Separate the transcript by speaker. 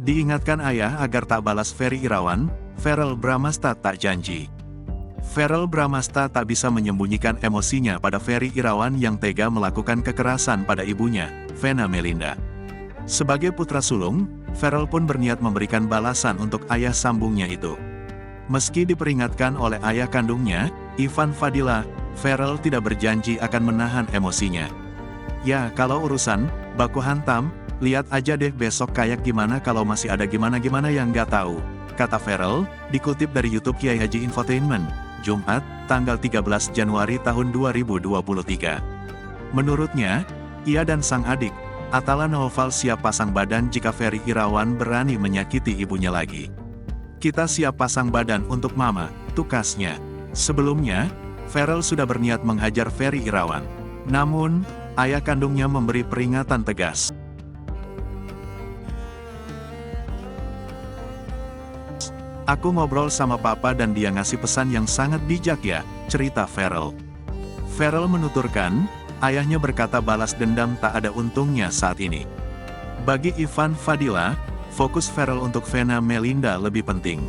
Speaker 1: Diingatkan ayah agar tak balas Ferry Irawan, Verrell Bramasta tak janji. Verrell Bramasta tak bisa menyembunyikan emosinya pada Ferry Irawan yang tega melakukan kekerasan pada ibunya, Vena Melinda. Sebagai putra sulung, Verrell pun berniat memberikan balasan untuk ayah sambungnya itu. Meski diperingatkan oleh ayah kandungnya, Ivan Fadila, Verrell tidak berjanji akan menahan emosinya. Ya, kalau urusan baku hantam, lihat aja deh besok kayak gimana kalau masih ada gimana-gimana yang nggak tahu, kata Verrell, dikutip dari YouTube Kiai Haji Infotainment, Jumat, tanggal 13 Januari tahun 2023. Menurutnya, ia dan sang adik, Atala Naufal siap pasang badan jika Ferry Irawan berani menyakiti ibunya lagi. Kita siap pasang badan untuk mama, tukasnya. Sebelumnya, Verrell sudah berniat menghajar Ferry Irawan. Namun, ayah kandungnya memberi peringatan tegas. Aku ngobrol sama papa dan dia ngasih pesan yang sangat bijak ya, cerita Verrell. Verrell menuturkan, ayahnya berkata balas dendam tak ada untungnya saat ini. Bagi Ivan Fadila, fokus Verrell untuk Vena Melinda lebih penting.